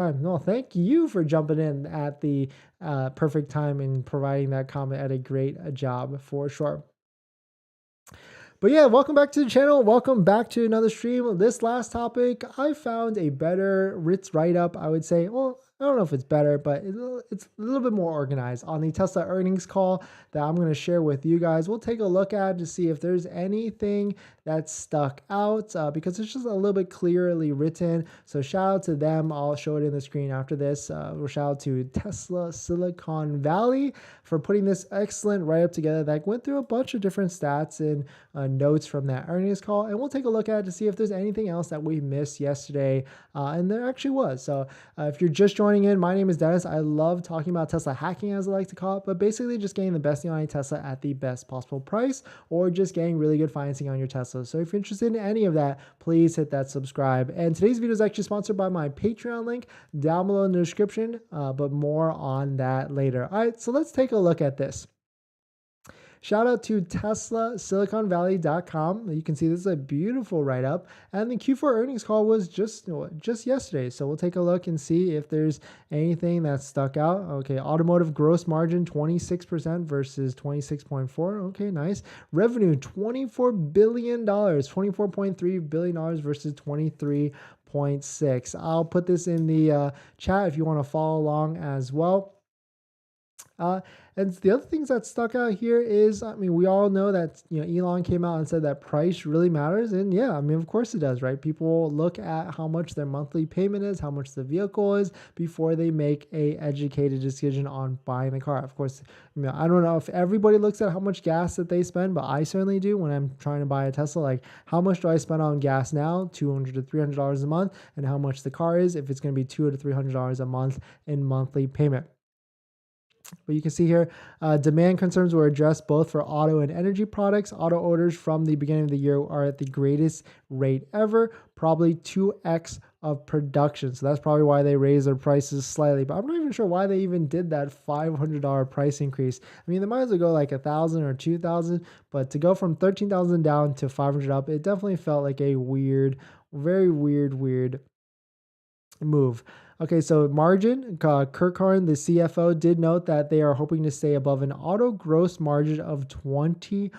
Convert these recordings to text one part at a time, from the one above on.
No, thank you for jumping in at the perfect time and providing that comment at a great job for sure. But yeah, welcome back to the channel. Welcome back to another stream. This last topic, I found a better Ritz write-up, I would say. Well, I don't know if it's better, but it's a little bit more organized on the Tesla earnings call that I'm going to share with you guys. We'll take a look at to see if there's anything that stuck out because it's just a little bit clearly written. So shout out to them. I'll show it in the screen after this. Shout out to Tesla Silicon Valley for putting this excellent write-up together that went through a bunch of different stats and notes from that earnings call. And we'll take a look at it to see if there's anything else that we missed yesterday. And there actually was. So if you're just joining in, my name is Dennis. I love talking about Tesla hacking, as I like to call it, but basically just getting the best deal on a Tesla at the best possible price, or just getting really good financing on your Tesla. So if you're interested in any of that, please hit that subscribe. And today's video is actually sponsored by my Patreon link down below in the description, but more on that later. All right, so let's take a look at this. Shout out to TeslaSiliconValley.com. You can see this is a beautiful write-up, and the Q4 earnings call was just yesterday. So we'll take a look and see if there's anything that stuck out. Okay, automotive gross margin 26% versus 26.4. Okay, nice. Revenue $24 billion, $24.3 billion versus 23.6. I'll put this in the chat if you want to follow along as well. And the other things that stuck out here is, I mean, we all know that, Elon came out and said that price really matters. And yeah, I mean, of course it does, right? People look at how much their monthly payment is, how much the vehicle is before they make a educated decision on buying the car. Of course, I don't know if everybody looks at how much gas that they spend, but I certainly do when I'm trying to buy a Tesla. Like, how much do I spend on gas now? $200 to $300 a month, and how much the car is if it's going to be $200 to $300 a month in monthly payment. But you can see here, demand concerns were addressed both for auto and energy products. Auto orders from the beginning of the year are at the greatest rate ever, probably 2x of production. So that's probably why they raised their prices slightly. But I'm not even sure why they even did that $500 price increase. I mean, they might as well go like 1,000 or 2,000, but to go from 13,000 down to 500 up, it definitely felt like a weird, very weird move. Okay, so margin, Kurt Karn, the CFO, did note that they are hoping to stay above an auto gross margin of 20%.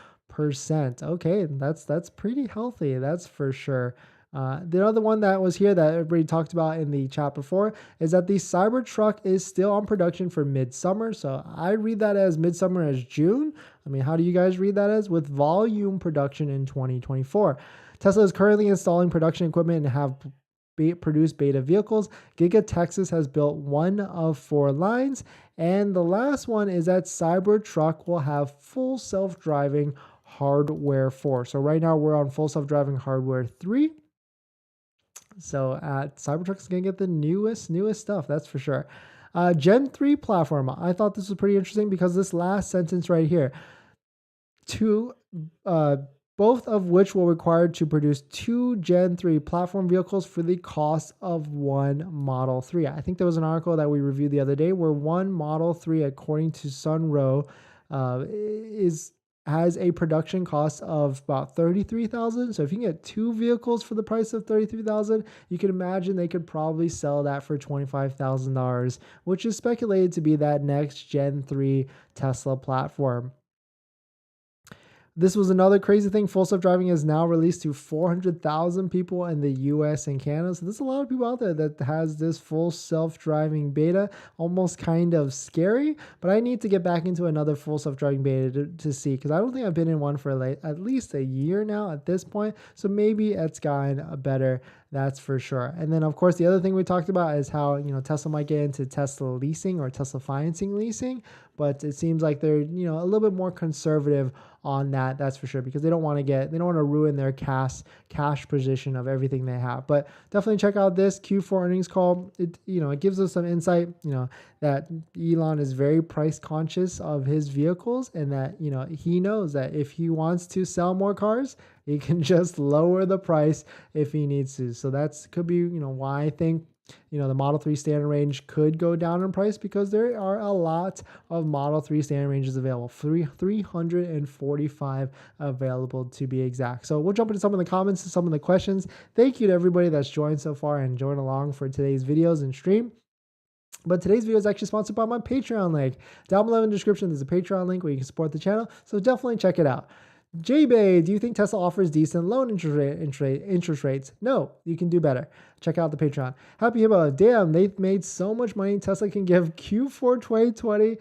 Okay, that's pretty healthy, that's for sure. The other one that was here that everybody talked about in the chat before is that the Cybertruck is still on production for midsummer. So I read that as midsummer as June. I mean, how do you guys read that as? With volume production in 2024. Tesla is currently installing production equipment and have produce beta vehicles. Giga Texas has built 1 of 4 lines, and the last one is that Cybertruck will have full self-driving hardware 4. So right now we're on full self-driving hardware 3. So Cybertruck is gonna get the newest stuff, that's for sure. Gen 3 platform. I thought this was pretty interesting because this last sentence right here, both of which will require to produce 2 Gen 3 platform vehicles for the cost of 1 Model 3. I think there was an article that we reviewed the other day where 1 Model 3, according to Sunrow, has a production cost of about $33,000. So if you can get 2 vehicles for the price of $33,000, you can imagine they could probably sell that for $25,000, which is speculated to be that next Gen 3 Tesla platform. This was another crazy thing. Full self-driving is now released to 400,000 people in the US and Canada. So there's a lot of people out there that has this full self-driving beta. Almost kind of scary, but I need to get back into another full self-driving beta to see, because I don't think I've been in one for like at least a year now at this point. So maybe it's gotten better. That's for sure. And then of course, the other thing we talked about is how, Tesla might get into Tesla leasing or Tesla financing leasing, but it seems like they're, a little bit more conservative on that. That's for sure, because they don't want to ruin their cash position of everything they have. But definitely check out this Q4 earnings call. It gives us some insight, that Elon is very price conscious of his vehicles, and that, he knows that if he wants to sell more cars, he can just lower the price if he needs to. So that's could be, why I think the Model 3 standard range could go down in price because there are a lot of Model 3 standard ranges available. 345 available to be exact. So we'll jump into some of the comments and some of the questions. Thank you to everybody that's joined so far and joined along for today's videos and stream. But today's video is actually sponsored by my Patreon link. Down below in the description, there's a Patreon link where you can support the channel. So definitely check it out. J-Bay, do you think Tesla offers decent loan interest rates? No, you can do better. Check out the Patreon. Happy Hippo, damn, they've made so much money. Tesla can give Q4 2020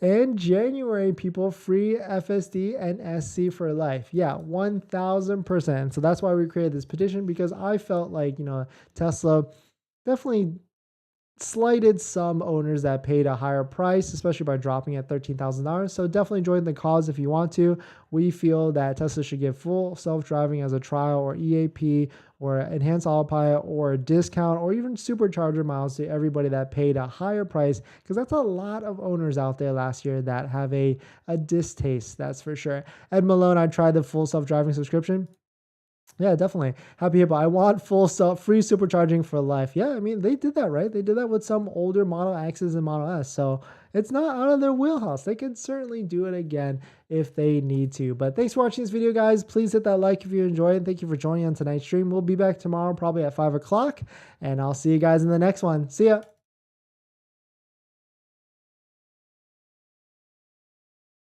and January people free FSD and SC for life. Yeah, 1000%. So that's why we created this petition, because I felt like, Tesla definitely slighted some owners that paid a higher price, especially by dropping at $13,000. So definitely join the cause if you want to. We feel that Tesla should give full self-driving as a trial, or EAP, or enhanced autopilot, or a discount, or even supercharger miles to everybody that paid a higher price, because that's a lot of owners out there last year that have a distaste, that's for sure. Ed Malone, I tried the full self-driving subscription. Yeah, definitely. Happy Hippo, I want free supercharging for life. Yeah, I mean, they did that, right? They did that with some older Model X's and Model S. So it's not out of their wheelhouse. They can certainly do it again if they need to. But thanks for watching this video, guys. Please hit that like if you enjoyed it. Thank you for joining on tonight's stream. We'll be back tomorrow, probably at 5 o'clock. And I'll see you guys in the next one. See ya.